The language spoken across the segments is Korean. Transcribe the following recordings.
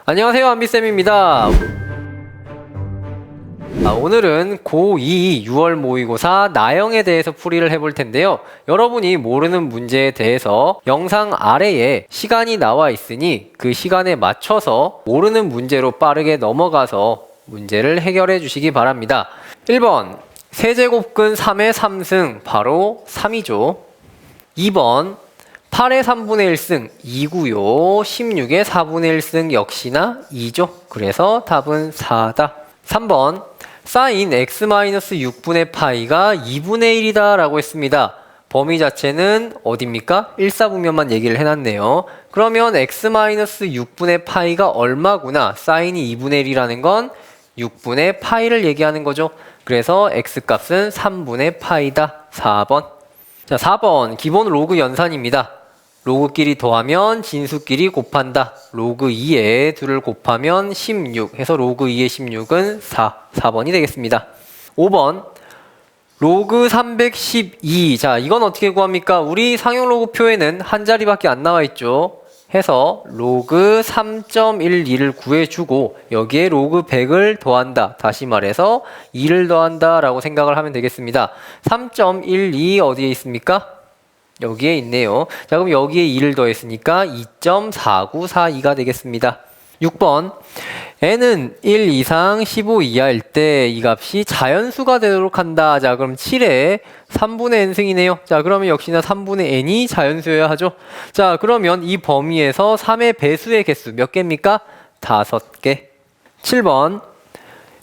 안녕하세요, 안비쌤입니다. 오늘은 고2 6월 모의고사 나형에 대해서 풀이를 해볼 텐데요. 여러분이 모르는 문제에 대해서 영상 아래에 시간이 나와 있으니 그 시간에 맞춰서 모르는 문제로 빠르게 넘어가서 문제를 해결해 주시기 바랍니다. 1번 세제곱근 3의 3승 바로 3이죠. 2번 8의 3분의 1승 2고요. 16의 4분의 1승 역시나 2죠. 그래서 답은 4다. 3번 사인 x-6분의 파이가 2분의 1이다 라고 했습니다. 범위 자체는 어딥니까? 1사분면만 얘기를 해놨네요. 그러면 x-6분의 파이가 얼마구나? 사인이 2분의 1이라는 건 6분의 파이를 얘기하는 거죠. 그래서 x값은 3분의 파이다. 4번. 자, 4번 기본 로그 연산입니다. 로그끼리 더하면 진수끼리 곱한다. 로그 2에 2를 곱하면 16 해서 로그 2의 16은 4번이 되겠습니다. 5번 로그 312. 자, 이건 어떻게 구합니까? 우리 상용 로그표에는 한 자리밖에 안 나와 있죠. 해서 로그 3.12를 구해주고 여기에 로그 100을 더한다. 다시 말해서 2를 더한다 라고 생각을 하면 되겠습니다. 3.12 어디에 있습니까? 여기에 있네요. 자, 그럼 여기에 2를 더했으니까 2.4942가 되겠습니다. 6번 n은 1 이상 15 이하일 때 이 값이 자연수가 되도록 한다. 자, 그럼 7에 3분의 n승이네요. 자, 그러면 역시나 3분의 n이 자연수여야 하죠. 자, 그러면 이 범위에서 3의 배수의 개수 몇 개입니까? 5개. 7번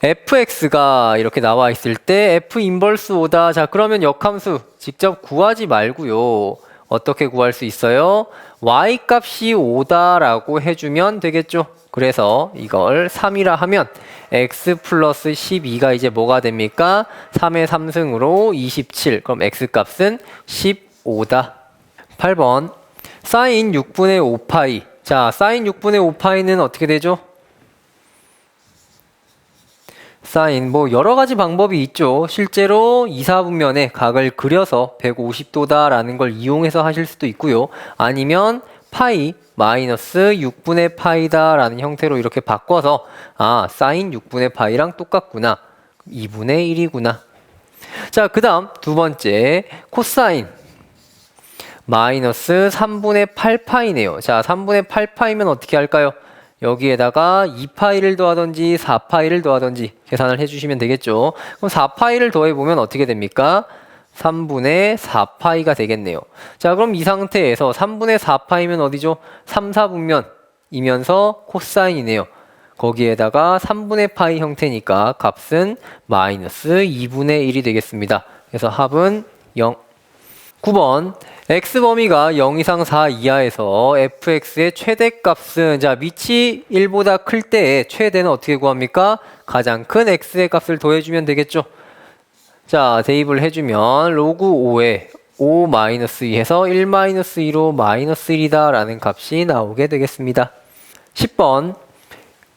fx가 이렇게 나와 있을 때 f 인버스 5다. 자, 그러면 역함수 직접 구하지 말고요. 어떻게 구할 수 있어요? y 값이 5다 라고 해주면 되겠죠. 그래서 이걸 3이라 하면 x 플러스 12가 이제 뭐가 됩니까? 3의 3승으로 27. 그럼 x 값은 15다. 8번 사인 6분의 5파이. 자, 사인 6분의 5파이는 어떻게 되죠? 사인 뭐 여러 가지 방법이 있죠. 실제로 2, 4분면에 각을 그려서 150도다 라는 걸 이용해서 하실 수도 있고요. 아니면 파이 마이너스 6분의 파이다 라는 형태로 이렇게 바꿔서 사인 6분의 파이랑 똑같구나. 2분의 1이구나. 자, 그 다음 두 번째 코사인 마이너스 3분의 8파이네요. 자, 3분의 8파이면 어떻게 할까요? 여기에다가 2파이를 더하든지 4파이를 더하든지 계산을 해주시면 되겠죠. 그럼 4파이를 더해보면 어떻게 됩니까? 3분의 4파이가 되겠네요. 자, 그럼 이 상태에서 3분의 4파이면 어디죠? 3, 4분면이면서 코사인이네요. 거기에다가 3분의 파이 형태니까 값은 마이너스 2분의 1이 되겠습니다. 그래서 합은 0. 9번 x범위가 0 이상 4 이하에서 fx의 최대값은 자 밑이 1보다 클 때의 최대는 어떻게 구합니까? 가장 큰 x의 값을 더해주면 되겠죠. 자, 대입을 해주면 로그 5에 5-2에서 1-2로 마이너스 1이다 라는 값이 나오게 되겠습니다. 10번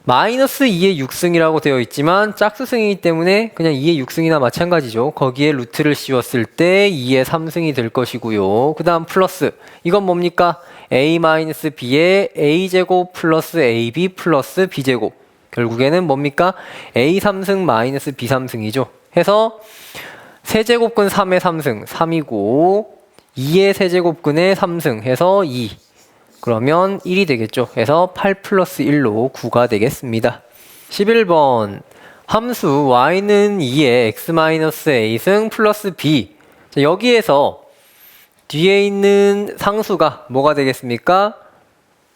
마이너스 2의 6승이라고 되어 있지만 짝수승이기 때문에 그냥 2의 6승이나 마찬가지죠. 거기에 루트를 씌웠을 때 2의 3승이 될 것이고요. 그 다음 플러스 이건 뭡니까? a-b의 a제곱 플러스 ab 플러스 b제곱 결국에는 뭡니까? a 3승 마이너스 b 3승이죠. 해서 세제곱근 3의 3승 3이고 2의 세제곱근의 3승 해서 2 그러면 1이 되겠죠. 그래서 8 플러스 1로 9가 되겠습니다. 11번 함수 y는 2의 x-a승 플러스 b. 자, 여기에서 뒤에 있는 상수가 뭐가 되겠습니까?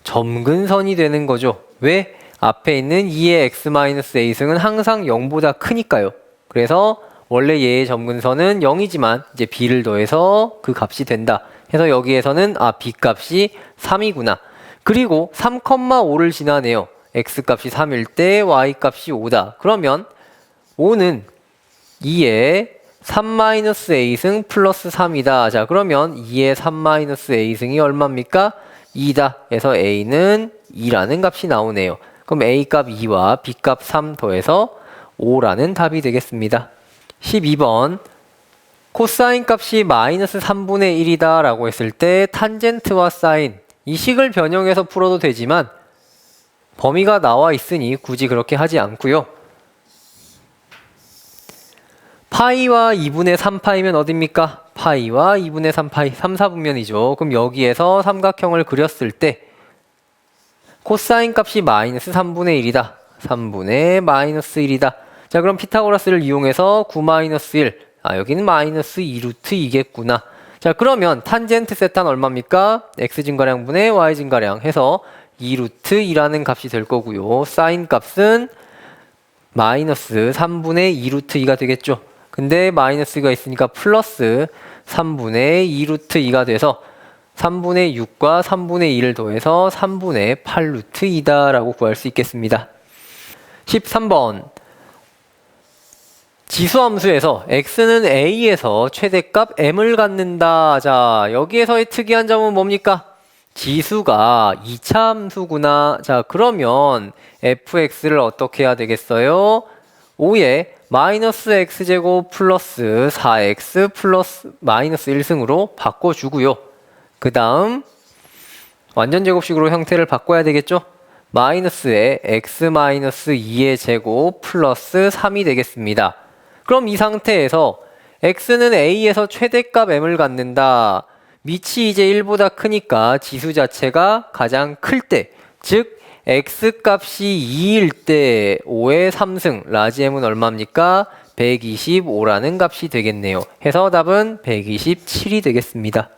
점근선이 되는 거죠. 왜? 앞에 있는 2의 x-a승은 항상 0보다 크니까요. 그래서 원래 얘의 점근선은 0이지만 이제 b를 더해서 그 값이 된다. 해서 여기에서는 b 값이 3이구나. 그리고 3,5를 지나네요. x 값이 3일 때 y 값이 5다. 그러면 5는 2의 3-a승 플러스 3이다. 자, 그러면 2의 3-a승이 얼마입니까? 2다. 해서 a는 2라는 값이 나오네요. 그럼 a 값 2와 b 값 3 더해서 5라는 답이 되겠습니다. 12번 코사인 값이 마이너스 3분의 1이다 라고 했을 때 탄젠트와 사인 이 식을 변형해서 풀어도 되지만 범위가 나와 있으니 굳이 그렇게 하지 않고요. 파이와 2분의 3파이면 어딥니까? 파이와 2분의 3파이, 3, 4분면이죠. 그럼 여기에서 삼각형을 그렸을 때 코사인 값이 마이너스 3분의 1이다. 3분의 마이너스 1이다. 자, 그럼 피타고라스를 이용해서 9 마이너스 1. 여기는 마이너스 2루트 2겠구나. 자, 그러면 탄젠트 세타는 얼마입니까? x 증가량분의 y 증가량 해서 2루트 2라는 값이 될 거고요. 사인 값은 마이너스 3분의 2루트 2가 되겠죠. 근데 마이너스가 있으니까 플러스 3분의 2루트 2가 돼서 3분의 6과 3분의 2를 더해서 3분의 8루트 2다 라고 구할 수 있겠습니다. 13번 지수함수에서 x는 a에서 최대값 m을 갖는다. 자, 여기에서의 특이한 점은 뭡니까? 지수가 2차 함수구나. 자, 그러면 fx를 어떻게 해야 되겠어요? 5에 마이너스 x제곱 플러스 4x 플러스 마이너스 1승으로 바꿔주고요. 그 다음 완전 제곱식으로 형태를 바꿔야 되겠죠? 마이너스에 x 마이너스 2의 제곱 플러스 3이 되겠습니다. 그럼 이 상태에서 x는 a에서 최대값 m을 갖는다. 밑이 이제 1보다 크니까 지수 자체가 가장 클 때, 즉 x값이 2일 때 5의 3승, 라지 m은 얼마입니까? 125라는 값이 되겠네요. 해서 답은 127이 되겠습니다.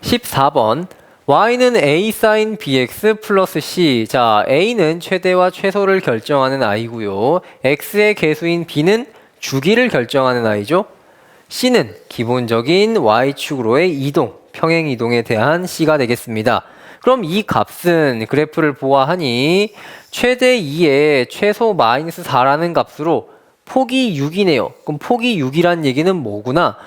14번 y는 a sin bx 플러스 c. 자, a는 최대와 최소를 결정하는 i고요. x의 개수인 b는 주기를 결정하는 i죠. c는 기본적인 y축으로의 이동, 평행 이동에 대한 c가 되겠습니다. 그럼 이 값은 그래프를 보아하니 최대 2에 최소 마이너스 4라는 값으로 폭이 6이네요. 그럼 폭이 6이란 얘기는 뭐구나?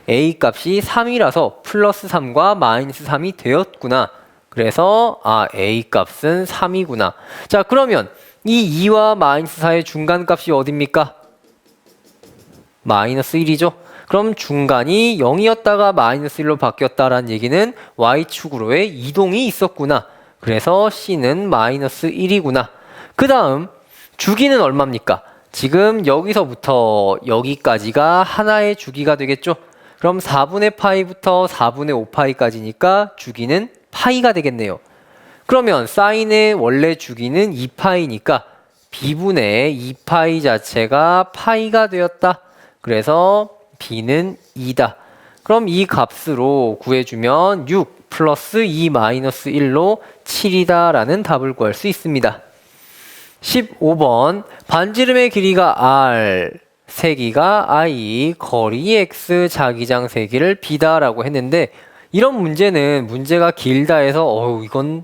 a 값이 3이라서 플러스 3과 마이너스 3이 되었구나. 그래서 a 값은 3이구나. 자, 그러면 이 2와 마이너스 4의 중간값이 어딥니까? 마이너스 1이죠. 그럼 중간이 0이었다가 마이너스 1로 바뀌었다라는 얘기는 y축으로의 이동이 있었구나. 그래서 c는 마이너스 1이구나. 그 다음 주기는 얼마입니까? 지금 여기서부터 여기까지가 하나의 주기가 되겠죠. 그럼 4분의 파이부터 4분의 5파이까지니까 주기는 파이가 되겠네요. 그러면 사인의 원래 주기는 2파이니까 b분의 2파이 자체가 파이가 되었다. 그래서 b는 2다. 그럼 이 값으로 구해주면 6 플러스 2 마이너스 1로 7이다 라는 답을 구할 수 있습니다. 15번 반지름의 길이가 r, 세기가 i, 거리 x, 자기장 세기를 b다 라고 했는데 이런 문제는 문제가 길다 해서 이건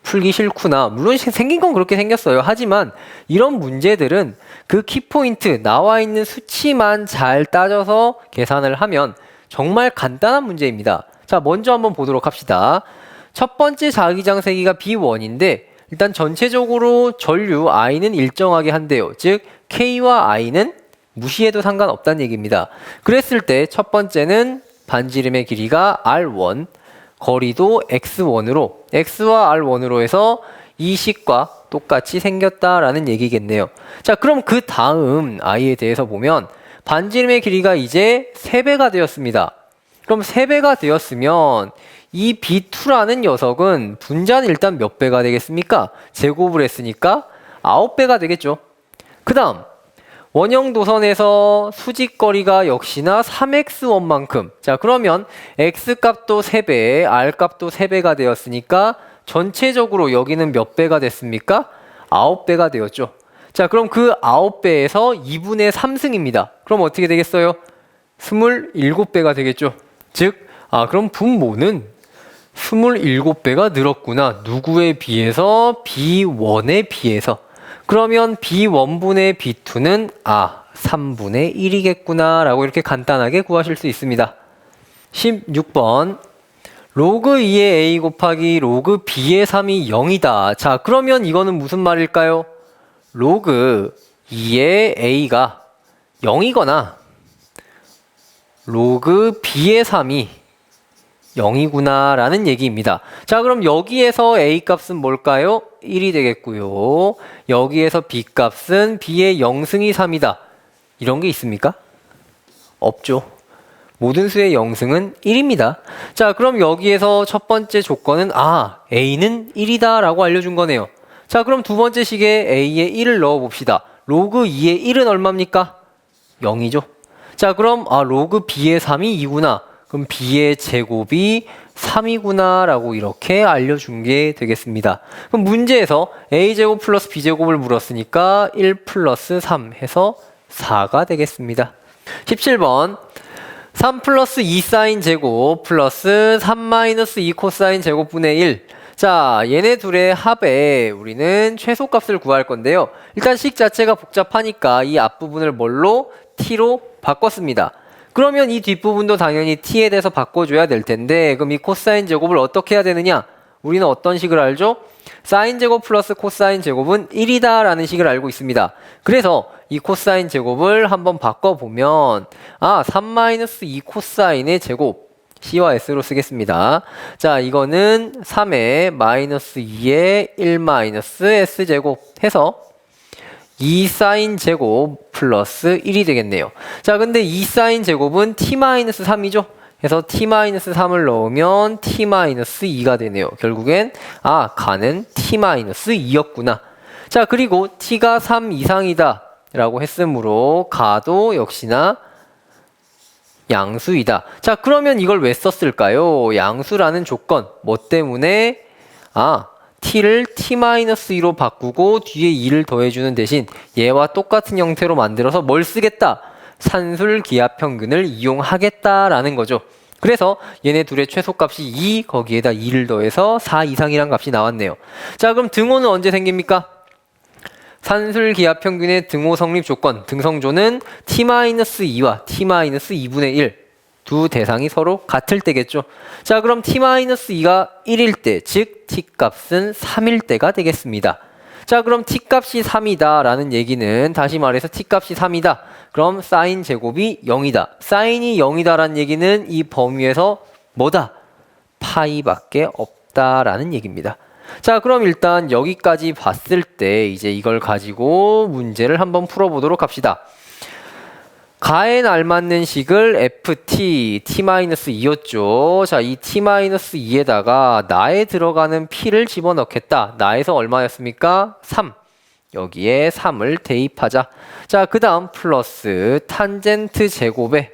풀기 싫구나. 물론 생긴 건 그렇게 생겼어요. 하지만 이런 문제들은 그 키포인트 나와 있는 수치만 잘 따져서 계산을 하면 정말 간단한 문제입니다. 자, 먼저 한번 보도록 합시다. 첫 번째 자기장 세기가 B1인데 일단 전체적으로 전류 I는 일정하게 한대요. 즉 K와 I는 무시해도 상관없다는 얘기입니다. 그랬을 때 첫 번째는 반지름의 길이가 R1, 거리도 X1으로, X와 R1으로 해서 이 식과 똑같이 생겼다라는 얘기겠네요. 자, 그럼 그 다음 I에 대해서 보면 반지름의 길이가 이제 3배가 되었습니다. 그럼 3배가 되었으면 이 B2라는 녀석은 분자는 일단 몇 배가 되겠습니까? 제곱을 했으니까 9배가 되겠죠. 그 다음 원형 도선에서 수직거리가 역시나 3x1만큼. 자, 그러면 x값도 3배, r값도 3배가 되었으니까 전체적으로 여기는 몇 배가 됐습니까? 9배가 되었죠. 자, 그럼 그 9배에서 2분의 3승입니다. 그럼 어떻게 되겠어요? 27배가 되겠죠. 즉, 그럼 분모는 27배가 늘었구나. 누구에 비해서? B1에 비해서. 그러면 B1분의 B2는 3분의 1이겠구나 라고 이렇게 간단하게 구하실 수 있습니다. 16번 로그 2의 A 곱하기 로그 B의 3이 0이다. 자, 그러면 이거는 무슨 말일까요? 로그 2의 A가 0이거나 로그 B의 3이 0이구나 라는 얘기입니다. 자, 그럼 여기에서 A 값은 뭘까요? 1이 되겠고요. 여기에서 b 값은 b의 0승이 3이다. 이런 게 있습니까? 없죠. 모든 수의 0승은 1입니다. 자, 그럼 여기에서 첫 번째 조건은 a는 1이다 라고 알려준 거네요. 자, 그럼 두 번째 식에 a에 1을 넣어 봅시다. 로그 2의 1은 얼마입니까? 0이죠. 자, 그럼 로그 b의 3이 2구나. 그럼 b의 제곱이 3이구나 라고 이렇게 알려준 게 되겠습니다. 그럼 문제에서 a제곱 플러스 b제곱을 물었으니까 1 플러스 3 해서 4가 되겠습니다. 17번 3 플러스 2 사인 제곱 플러스 3 마이너스 2 코사인 제곱분의 1. 자, 얘네 둘의 합에 우리는 최소값을 구할 건데요. 일단 식 자체가 복잡하니까 이 앞부분을 뭘로? t로 바꿨습니다. 그러면 이 뒷부분도 당연히 t에 대해서 바꿔줘야 될 텐데, 그럼 이 코사인 제곱을 어떻게 해야 되느냐? 우리는 어떤 식을 알죠? 사인 제곱 플러스 코사인 제곱은 1이다 라는 식을 알고 있습니다. 그래서 이 코사인 제곱을 한번 바꿔보면 3-2 코사인의 제곱 C와 S로 쓰겠습니다. 자, 이거는 3의 마이너스 2의 1 마이너스 S제곱 해서 2 사인 제곱 플러스 1이 되겠네요. 자, 근데 2 사인 제곱은 t-3이죠. 그래서 t-3을 넣으면 t-2가 되네요. 결국엔 가는 t-2였구나. 자, 그리고 t가 3 이상이다 라고 했으므로 가도 역시나 양수이다. 자, 그러면 이걸 왜 썼을까요? 양수라는 조건 뭐 때문에 t를 t-2로 바꾸고 뒤에 2를 더해주는 대신 얘와 똑같은 형태로 만들어서 뭘 쓰겠다? 산술기하평균을 이용하겠다라는 거죠. 그래서 얘네 둘의 최소값이 2, 거기에다 2를 더해서 4 이상이란 값이 나왔네요. 자, 그럼 등호는 언제 생깁니까? 산술기하평균의 등호 성립 조건, 등성조는 t-2와 t-2분의 1 두 대상이 서로 같을 때겠죠. 자, 그럼 t-2가 1일 때, 즉 t값은 3일 때가 되겠습니다. 자, 그럼 t값이 3이다 라는 얘기는 다시 말해서 t값이 3이다. 그럼 사인 제곱이 0이다. 사인이 0이다 라는 얘기는 이 범위에서 뭐다? 파이밖에 없다라는 얘기입니다. 자, 그럼 일단 여기까지 봤을 때 이제 이걸 가지고 문제를 한번 풀어보도록 합시다. 가에 알맞는 식을 ft, t-2였죠. 자, 이 t-2에다가 나에 들어가는 p를 집어넣겠다. 나에서 얼마였습니까? 3. 여기에 3을 대입하자. 자, 그 다음 플러스 탄젠트 제곱에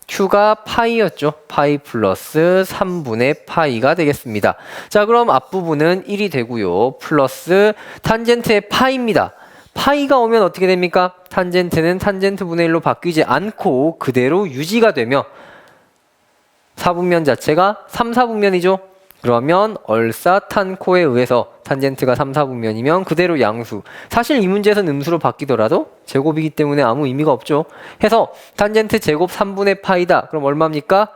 q가 파이였죠. 파이 플러스 3분의 파이가 되겠습니다. 자, 그럼 앞부분은 1이 되고요. 플러스 탄젠트의 파이입니다. 파이가 오면 어떻게 됩니까? 탄젠트는 탄젠트 분의 1로 바뀌지 않고 그대로 유지가 되며 4분면 자체가 3, 4분면이죠. 그러면 얼사탄코에 의해서 탄젠트가 3, 4분면이면 그대로 양수. 사실 이 문제에서는 음수로 바뀌더라도 제곱이기 때문에 아무 의미가 없죠. 해서 탄젠트 제곱 3분의 파이다. 그럼 얼마입니까?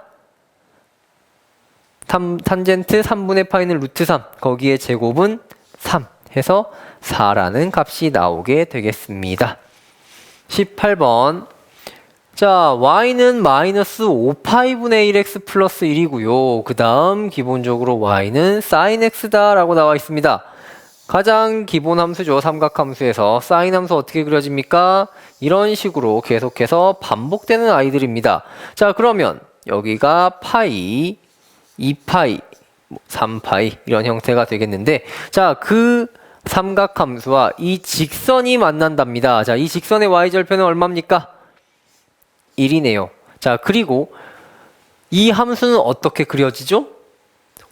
탄젠트 3분의 파이는 루트 3. 거기에 제곱은 3 해서 4라는 값이 나오게 되겠습니다. 18번. 자, y는 마이너스 5파이분의 1x 플러스 1이고요. 그 다음 기본적으로 y는 sin x다 라고 나와 있습니다. 가장 기본 함수죠. 삼각함수에서 사인 함수 어떻게 그려집니까? 이런 식으로 계속해서 반복되는 아이들입니다. 자, 그러면 여기가 파이, 2파이, 3파이 이런 형태가 되겠는데, 자, 그 삼각함수와 이 직선이 만난답니다. 자, 이 직선의 y절편은 얼마입니까? 1이네요. 자, 그리고 이 함수는 어떻게 그려지죠?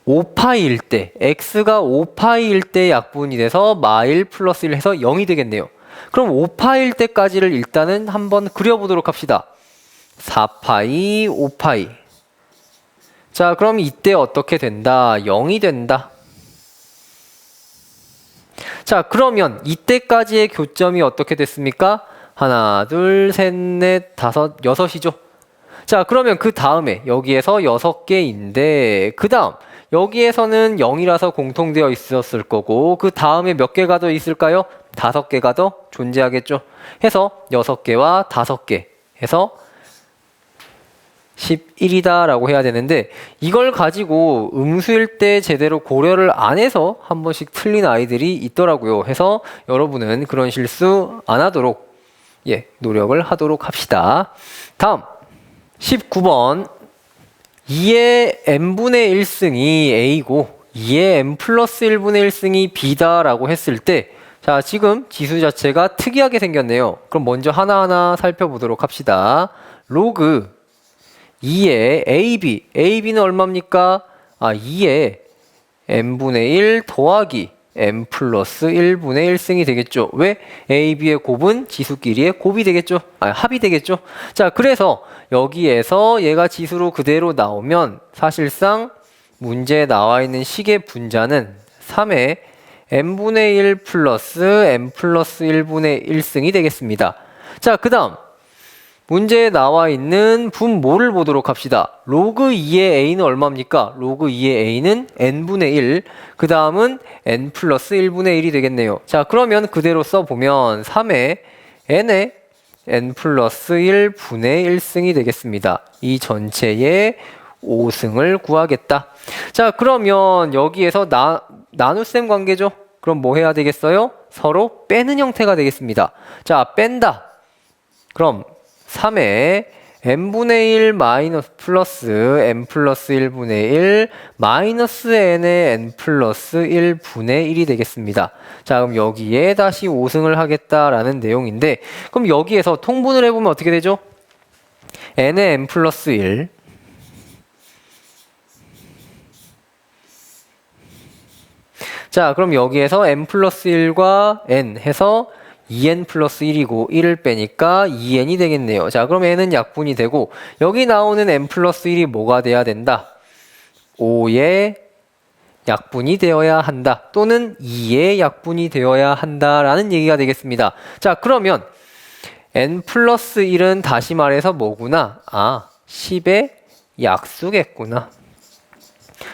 5파이일 때, x가 5파이일 때 약분이 돼서 마일 플러스 1 해서 0이 되겠네요. 그럼 5파이일 때까지를 일단은 한번 그려보도록 합시다. 4파이, 5파이. 자, 그럼 이때 어떻게 된다? 0이 된다. 자, 그러면 이때까지의 교점이 어떻게 됐습니까? 하나, 둘, 셋, 넷, 다섯, 6이죠. 자, 그러면 그 다음에 여기에서 6개인데 그 다음 여기에서는 0이라서 공통되어 있었을 거고 그 다음에 몇 개가 더 있을까요? 5개가 더 존재하겠죠. 해서 6개와 5개 해서 11이다 라고 해야 되는데 이걸 가지고 음수일 때 제대로 고려를 안 해서 한 번씩 틀린 아이들이 있더라고요. 해서 여러분은 그런 실수 안 하도록 노력을 하도록 합시다. 다음 19번 2의 n분의 1승이 a고 2의 n 플러스 1분의 1승이 b다 라고 했을 때 자, 지금 지수 자체가 특이하게 생겼네요. 그럼 먼저 하나하나 살펴보도록 합시다. 로그 2의 ab는 얼마입니까? 2의 n분의 1 더하기 n 플러스 1분의 1승이 되겠죠. 왜? ab의 곱은 지수끼리의 곱이 되겠죠. 합이 되겠죠. 자, 그래서 여기에서 얘가 지수로 그대로 나오면 사실상 문제에 나와 있는 식의 분자는 3의 n분의 1 플러스 n 플러스 1분의 1승이 되겠습니다. 자, 그 다음 문제에 나와 있는 분모를 보도록 합시다. 로그 2의 a는 얼마입니까? 로그 2의 a는 n분의 1, 그 다음은 n 플러스 1분의 1이 되겠네요. 자, 그러면 그대로 써보면 3의 n의 n 플러스 1분의 1승이 되겠습니다. 이 전체의 5승을 구하겠다. 자, 그러면 여기에서 나눗셈 관계죠? 그럼 뭐 해야 되겠어요? 서로 빼는 형태가 되겠습니다. 자, 뺀다. 그럼 3의 n분의 1 마이너스 플러스 n 플러스 1분의 1 마이너스 n의 n 플러스 1분의 1이 되겠습니다. 자, 그럼 여기에 다시 5승을 하겠다라는 내용인데 그럼 여기에서 통분을 해보면 어떻게 되죠? n의 n 플러스 1 자, 그럼 여기에서 n 플러스 1과 n 해서 2n 플러스 1이고 1을 빼니까 2n이 되겠네요. 자, 그럼 n은 약분이 되고 여기 나오는 n 플러스 1이 뭐가 돼야 된다? 5의 약분이 되어야 한다. 또는 2의 약분이 되어야 한다라는 얘기가 되겠습니다. 자, 그러면 n 플러스 1은 다시 말해서 뭐구나? 10의 약수겠구나.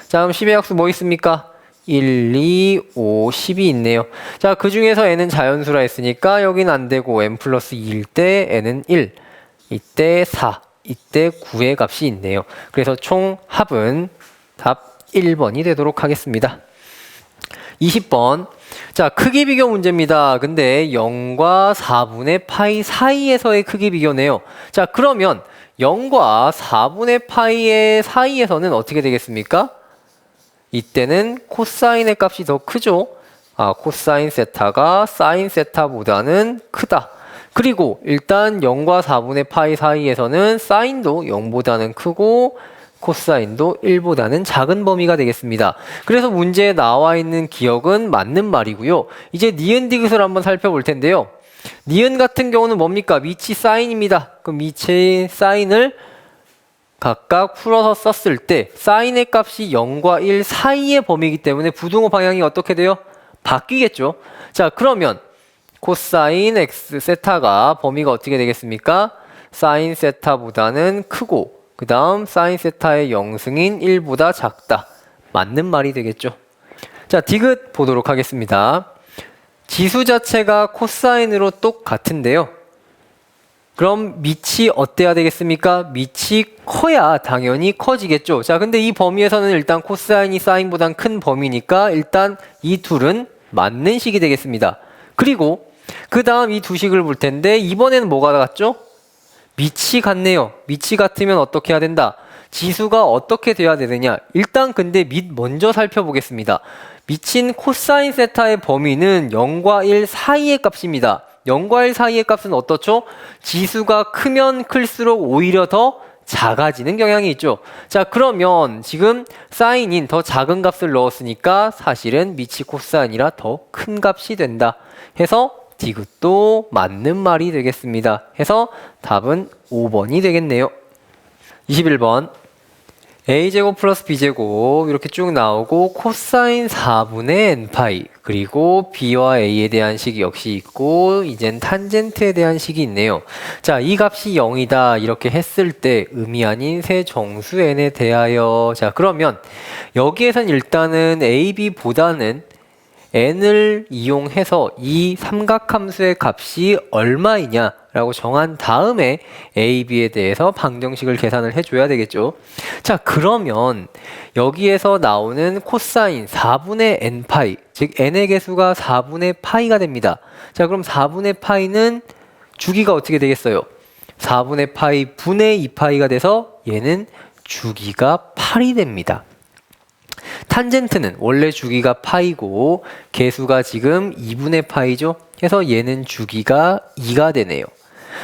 자, 그럼 10의 약수 뭐 있습니까? 1, 2, 5, 10이 있네요. 자, 그 중에서 n은 자연수라 했으니까 여기는 안 되고 n 플러스 2일 때 n은 1, 이때 4, 이때 9의 값이 있네요. 그래서 총 합은 답 1번이 되도록 하겠습니다. 20번. 자, 크기 비교 문제입니다. 근데 0과 4분의 파이 사이에서의 크기 비교네요. 자, 그러면 0과 4분의 파이의 사이에서는 어떻게 되겠습니까? 이때는 코사인의 값이 더 크죠. 코사인 세타가 사인 세타보다는 크다. 그리고 일단 0과 4분의 파이 사이에서는 사인도 0보다는 크고 코사인도 1보다는 작은 범위가 되겠습니다. 그래서 문제에 나와 있는 기억은 맞는 말이고요. 이제 니은 디귿을 한번 살펴볼 텐데요. 니은 같은 경우는 뭡니까? 미치 사인입니다. 그럼 미치 사인을 각각 풀어서 썼을 때 사인의 값이 0과 1 사이의 범위이기 때문에 부등호 방향이 어떻게 돼요? 바뀌겠죠. 자, 그러면 코사인 x 세타가 범위가 어떻게 되겠습니까? 사인 세타보다는 크고 그 다음 사인 세타의 0승인 1보다 작다. 맞는 말이 되겠죠. 자, 디귿 보도록 하겠습니다. 지수 자체가 코사인으로 똑같은데요. 그럼 밑이 어때야 되겠습니까? 밑이 커야 당연히 커지겠죠. 자, 근데 이 범위에서는 일단 코사인이 사인보단 큰 범위니까 일단 이 둘은 맞는 식이 되겠습니다. 그리고 그 다음 이 두 식을 볼 텐데 이번에는 뭐가 같죠? 밑이 같네요. 밑이 같으면 어떻게 해야 된다? 지수가 어떻게 돼야 되느냐? 일단 근데 밑 먼저 살펴보겠습니다. 밑인 코사인 세타의 범위는 0과 1 사이의 값입니다. 0과 1 사이의 값은 어떻죠? 지수가 크면 클수록 오히려 더 작아지는 경향이 있죠. 자, 그러면 지금 사인인 더 작은 값을 넣었으니까 사실은 밑이 코사인이라 더 큰 값이 된다. 해서 디귿도 맞는 말이 되겠습니다. 해서 답은 5번이 되겠네요. 21번. a제곱 플러스 b제곱 이렇게 쭉 나오고 코사인 4분의 n파이 그리고 b와 a에 대한 식이 역시 있고 이젠 탄젠트에 대한 식이 있네요. 자, 이 값이 0이다 이렇게 했을 때 음이 아닌 세 정수 n에 대하여 자, 그러면 여기에선 일단은 ab보다는 n을 이용해서 이 삼각함수의 값이 얼마이냐라고 정한 다음에 a, b에 대해서 방정식을 계산을 해줘야 되겠죠. 자, 그러면 여기에서 나오는 코사인 4분의 n파이, 즉 n의 개수가 4분의 파이가 됩니다. 자, 그럼 4분의 파이는 주기가 어떻게 되겠어요? 4분의 파이 분의 2파이가 돼서 얘는 주기가 8이 됩니다. 탄젠트는 원래 주기가 파이고 개수가 지금 2분의 파이죠. 그래서 얘는 주기가 2가 되네요.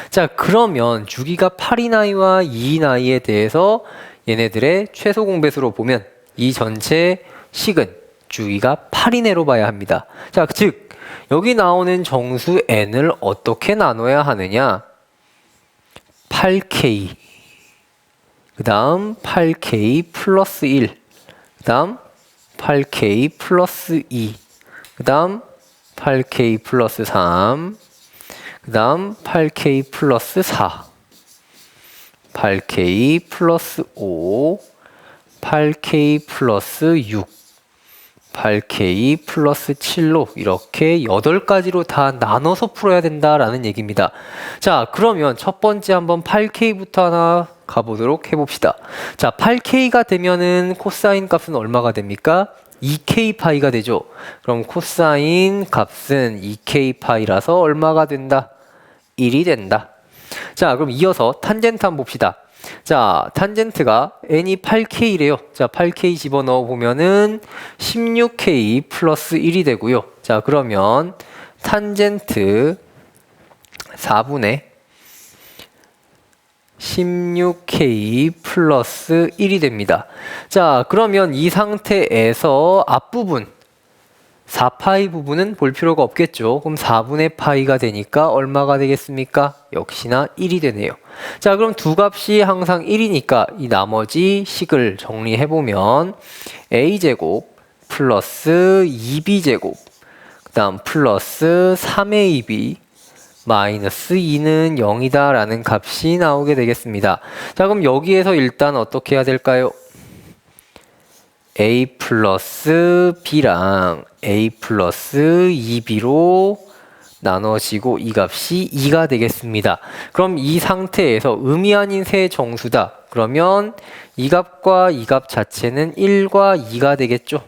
자, 그러면 주기가 8인 아이와 2인 아이에 대해서 얘네들의 최소 공배수로 보면 이 전체 식은 주기가 8인 애로 봐야 합니다. 자, 즉 여기 나오는 정수 n을 어떻게 나눠야 하느냐? 8k 그 다음 8k 플러스 1 그 다음 8k 플러스 2 그 다음 8k 플러스 3 그 다음 8k 플러스 4 8k 플러스 5 8k 플러스 6 8k 플러스 7로 이렇게 8가지로 다 나눠서 풀어야 된다라는 얘기입니다. 자, 그러면 첫 번째 한번 8k부터 하나 가보도록 해봅시다. 자, 8k가 되면은 코사인 값은 얼마가 됩니까? 2k 파이가 되죠. 그럼 코사인 값은 2k 파이라서 얼마가 된다? 1이 된다. 자, 그럼 이어서 탄젠트 한번 봅시다. 자, 탄젠트가 n이 8k래요. 자, 8k 집어넣어 보면은 16k 플러스 1이 되고요. 자, 그러면 탄젠트 4분의 16k 플러스 1이 됩니다. 자, 그러면 이 상태에서 앞부분 4파이 부분은 볼 필요가 없겠죠. 그럼 4분의 파이가 되니까 얼마가 되겠습니까? 역시나 1이 되네요. 자, 그럼 두 값이 항상 1이니까 이 나머지 식을 정리해보면 a제곱 플러스 2b제곱 그 다음 플러스 3ab 마이너스 2는 0이다 라는 값이 나오게 되겠습니다. 자, 그럼 여기에서 일단 어떻게 해야 될까요? a 플러스 b랑 a 플러스 2b로 나눠지고 이 값이 2가 되겠습니다. 그럼 이 상태에서 의미 아닌 세 정수다. 그러면 이 값과 이 값 자체는 1과 2가 되겠죠.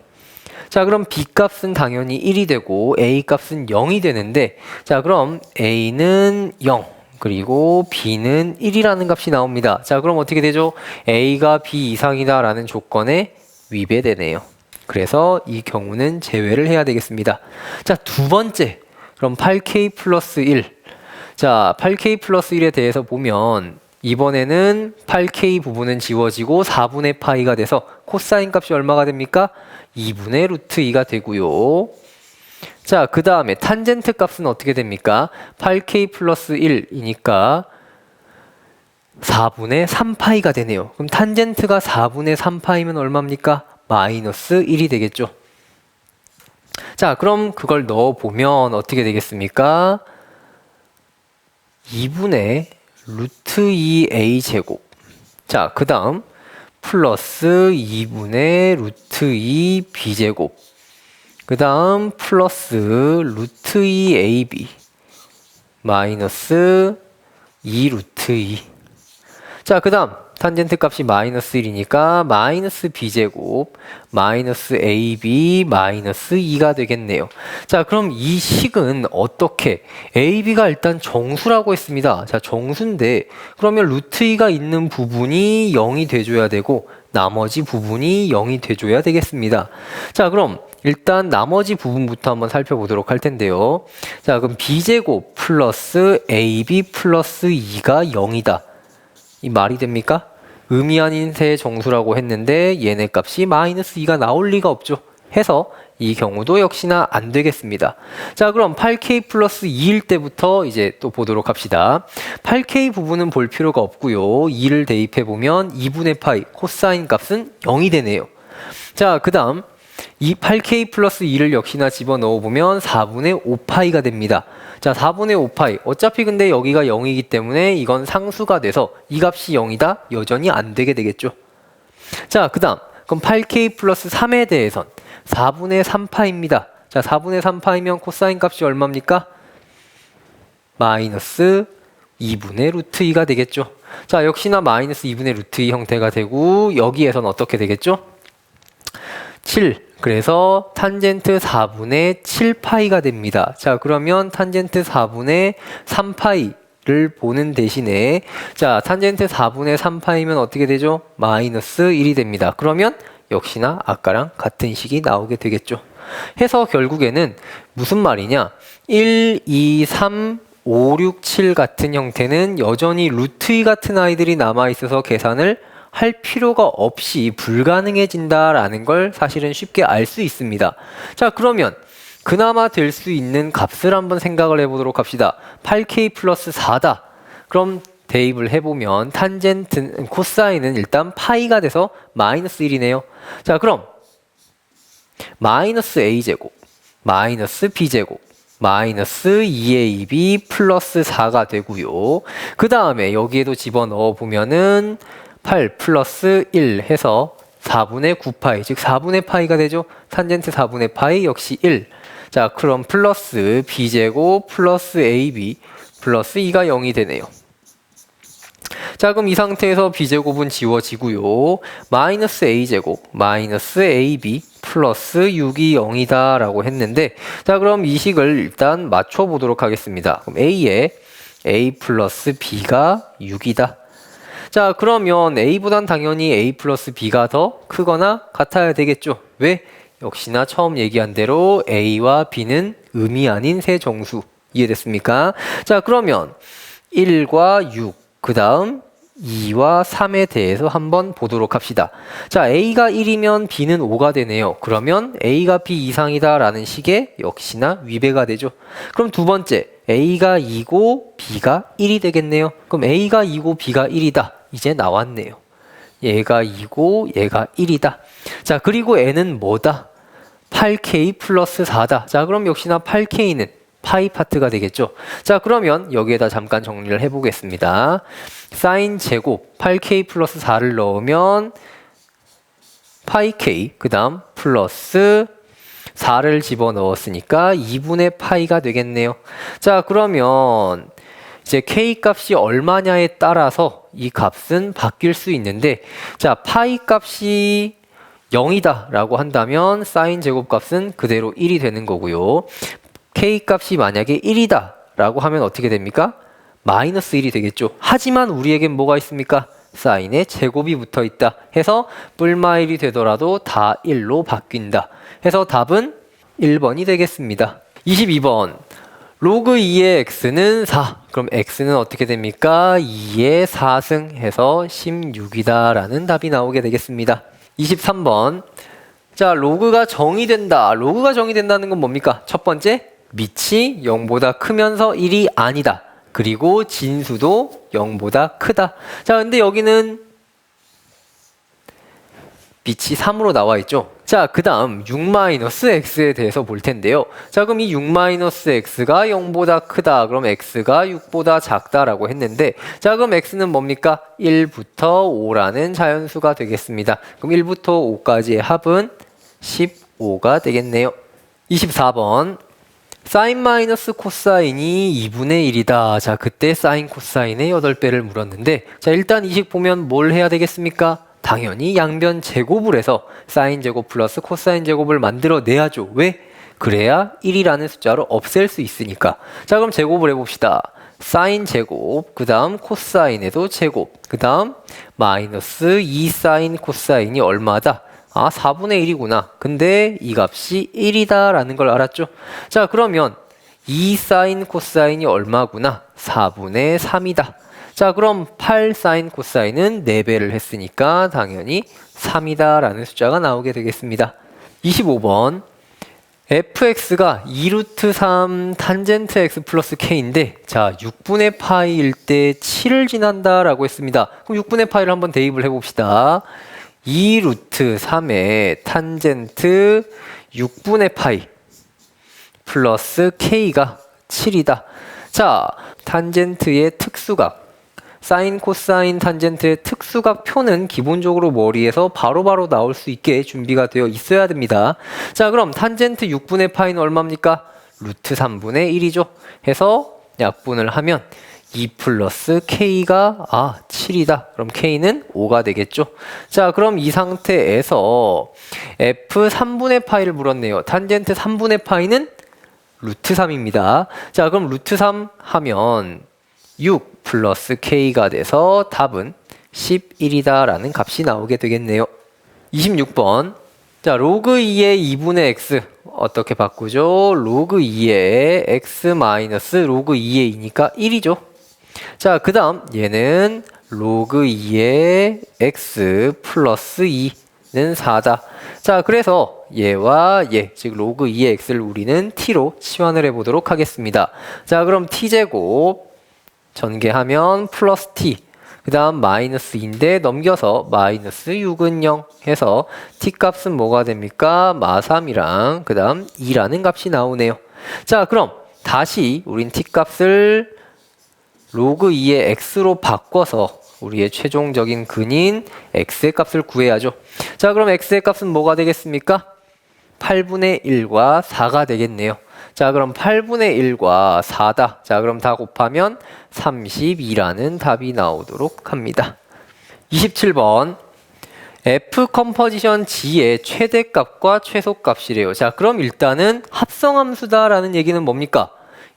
자, 그럼 b 값은 당연히 1이 되고 a 값은 0이 되는데, 자, 그럼 a는 0 그리고 b는 1이라는 값이 나옵니다. 자, 그럼 어떻게 되죠? a가 b 이상이다 라는 조건에 위배되네요. 그래서 이 경우는 제외를 해야 되겠습니다. 자, 두 번째. 그럼 8k 플러스 1. 자, 8k 플러스 1에 대해서 보면 이번에는 8k 부분은 지워지고 4분의 파이가 돼서 코사인 값이 얼마가 됩니까? 2분의 루트 2가 되고요. 자, 그 다음에 탄젠트 값은 어떻게 됩니까? 8k 플러스 1이니까 4분의 3파이가 되네요. 그럼 탄젠트가 4분의 3파이면 얼마입니까? 마이너스 1이 되겠죠. 자, 그럼 그걸 넣어보면 어떻게 되겠습니까? 2분의 루트 2a 제곱. 자, 그 다음 플러스 2분의 루트 2b 제곱. 그 다음 플러스 루트 2ab 마이너스 2 루트 2. 자, 그 다음 탄젠트 값이 마이너스 1이니까 마이너스 b제곱 마이너스 ab 마이너스 2가 되겠네요. 자, 그럼 이 식은 어떻게? ab가 일단 정수라고 했습니다. 자, 정수인데 그러면 루트 2가 있는 부분이 0이 돼줘야 되고 나머지 부분이 0이 돼줘야 되겠습니다. 자, 그럼 일단 나머지 부분부터 한번 살펴보도록 할 텐데요. 자, 그럼 b제곱 플러스 ab 플러스 2가 0이다. 이 말이 됩니까? 의미 아닌 세 정수라고 했는데 얘네 값이 마이너스 2가 나올 리가 없죠. 해서 이 경우도 역시나 안 되겠습니다. 자, 그럼 8k 플러스 2일 때부터 이제 또 보도록 합시다. 8k 부분은 볼 필요가 없고요. 2를 대입해보면 2분의 파이 코사인 값은 0이 되네요. 자, 그 다음 이 8k 플러스 2를 역시나 집어넣어보면 4분의 5파이가 됩니다. 자, 4분의 5파이. 어차피 근데 여기가 0이기 때문에 이건 상수가 돼서 이 값이 0이다? 여전히 안 되게 되겠죠. 자, 그 다음 그럼 8k 플러스 3에 대해선 4분의 3파입니다. 자, 4분의 3파이면 코사인 값이 얼마입니까? 마이너스 2분의 루트 2가 되겠죠. 자, 역시나 마이너스 2분의 루트 2 형태가 되고 여기에서는 어떻게 되겠죠? 7. 그래서 탄젠트 4분의 7파이가 됩니다. 자, 그러면 탄젠트 4분의 3파이를 보는 대신에 자, 탄젠트 4분의 3파이면 어떻게 되죠? 마이너스 1이 됩니다. 그러면 역시나 아까랑 같은 식이 나오게 되겠죠. 해서 결국에는 무슨 말이냐? 1, 2, 3, 5, 6, 7 같은 형태는 여전히 루트 2 같은 아이들이 남아있어서 계산을 할 필요가 없이 불가능해진다라는 걸 사실은 쉽게 알 수 있습니다. 자, 그러면 그나마 될 수 있는 값을 한번 생각을 해보도록 합시다. 8k 플러스 4다. 그럼 대입을 해보면 탄젠트, 코사인은 일단 파이가 돼서 마이너스 1이네요. 자, 그럼 마이너스 a제곱, 마이너스 b제곱, 마이너스 2ab 플러스 4가 되고요. 그 다음에 여기에도 집어넣어 보면은 8 플러스 1 해서 4분의 9파이, 즉 4분의 파이가 되죠. 탄젠트 4분의 파이 역시 1. 자, 그럼 플러스 b제곱 플러스 ab 플러스 2가 0이 되네요. 자, 그럼 이 상태에서 b제곱은 지워지고요. 마이너스 a제곱 마이너스 ab 플러스 6이 0이다 라고 했는데 자, 그럼 이 식을 일단 맞춰보도록 하겠습니다. 그럼 a에 a 플러스 b가 6이다. 자, 그러면 a보단 당연히 a 플러스 b가 더 크거나 같아야 되겠죠. 왜? 역시나 처음 얘기한 대로 a와 b는 음이 아닌 세 정수. 이해됐습니까? 자, 그러면 1과 6, 그 다음 2와 3에 대해서 한번 보도록 합시다. 자, a가 1이면 b는 5가 되네요. 그러면 a가 b 이상이다 라는 식의 역시나 위배가 되죠. 그럼 두 번째, a가 2고 b가 1이 되겠네요. 그럼 a가 2고 b가 1이다. 이제 나왔네요. 얘가 2고 얘가 1이다. 자, 그리고 n은 뭐다? 8k 플러스 4다. 자, 그럼 역시나 8k는 파이 파트가 되겠죠. 자, 그러면 여기에다 잠깐 정리를 해보겠습니다. 사인 제곱 8k 플러스 4를 넣으면 파이 k, 그 다음 플러스 4를 집어넣었으니까 2분의 파이가 되겠네요. 자, 그러면 이제 k 값이 얼마냐에 따라서 이 값은 바뀔 수 있는데 자, 파이 값이 0이다 라고 한다면 사인 제곱 값은 그대로 1이 되는 거고요. k 값이 만약에 1이다 라고 하면 어떻게 됩니까? 마이너스 1이 되겠죠. 하지만 우리에겐 뭐가 있습니까? 사인에 제곱이 붙어 있다 해서 뿔마 1이 되더라도 다 1로 바뀐다 해서 답은 1번이 되겠습니다. 22번 로그 2의 x는 4. 그럼 x는 어떻게 됩니까? 2의 4승 해서 16이다 라는 답이 나오게 되겠습니다. 23번 자, 로그가 정의된다. 로그가 정의된다는 건 뭡니까? 첫 번째, 밑이 0보다 크면서 1이 아니다. 그리고 진수도 0보다 크다. 자, 근데 여기는 밑이 3으로 나와 있죠. 자, 그 다음 6-x에 대해서 볼 텐데요. 자, 그럼 이 6-x가 0보다 크다. 그럼 x가 6보다 작다라고 했는데 자, 그럼 x는 뭡니까? 1부터 5라는 자연수가 되겠습니다. 그럼 1부터 5까지의 합은 15가 되겠네요. 24번 사인 마이너스 코사인이 2분의 1이다. 자, 그때 사인 코사인의 8배를 물었는데 자, 일단 이 식 보면 뭘 해야 되겠습니까? 당연히 양변 제곱을 해서 사인 제곱 플러스 코사인 제곱을 만들어내야죠. 왜? 그래야 1이라는 숫자로 없앨 수 있으니까. 자, 그럼 제곱을 해봅시다. 사인 제곱, 그 다음 코사인에도 제곱, 그 다음 마이너스 2 사인 코사인이 얼마다? 아, 4분의 1이구나. 근데 이 값이 1이다 라는 걸 알았죠? 자, 그러면 2 사인 코사인이 얼마구나? 4분의 3이다. 자, 그럼 8 사인 코사인은 4배를 했으니까 당연히 3이다 라는 숫자가 나오게 되겠습니다. 25번 fx가 2루트 3 탄젠트 x 플러스 k인데 자, 6분의 파이일 때 7을 지난다 라고 했습니다. 그럼 6분의 파이를 한번 대입을 해봅시다. 2루트 3의 탄젠트 6분의 파이 플러스 k가 7이다. 자, 탄젠트의 특수각 사인, 코사인, 탄젠트의 특수각 표는 기본적으로 머리에서 바로바로 나올 수 있게 준비가 되어 있어야 됩니다. 자, 그럼 탄젠트 6분의 파이는 얼마입니까? 루트 3분의 1이죠. 해서 약분을 하면 2 플러스 K가 7이다. 그럼 K는 5가 되겠죠. 자, 그럼 이 상태에서 F 3분의 파이를 물었네요. 탄젠트 3분의 파이는 루트 3입니다. 자, 그럼 루트 3 하면 6 플러스 K가 돼서 답은 11이다 라는 값이 나오게 되겠네요. 26번. 자, 로그 2의 2분의 x 어떻게 바꾸죠? 로그 2의 x 마이너스 로그 2의 2니까 1이죠. 자, 그 다음 얘는 로그 2의 x 플러스 2는 4다. 자, 그래서 얘와 얘, 즉 로그 2의 x를 우리는 t로 치환을 해보도록 하겠습니다. 자, 그럼 t제곱 전개하면 플러스 t, 그 다음 마이너스인데 넘겨서 마이너스 6은 0 해서 t 값은 뭐가 됩니까? 마3이랑 그 다음 2라는 값이 나오네요. 자, 그럼 다시 우린 t 값을 로그 2의 x로 바꿔서 우리의 최종적인 근인 x의 값을 구해야죠. 자, 그럼 x의 값은 뭐가 되겠습니까? 8분의 1과 4가 되겠네요. 자, 그럼 8분의 1과 4다. 자, 그럼 다 곱하면 32라는 답이 나오도록 합니다. 27번. F 컴포지션 G의 최대값과 최소값이래요. 자, 그럼 일단은 합성함수다라는 얘기는 뭡니까?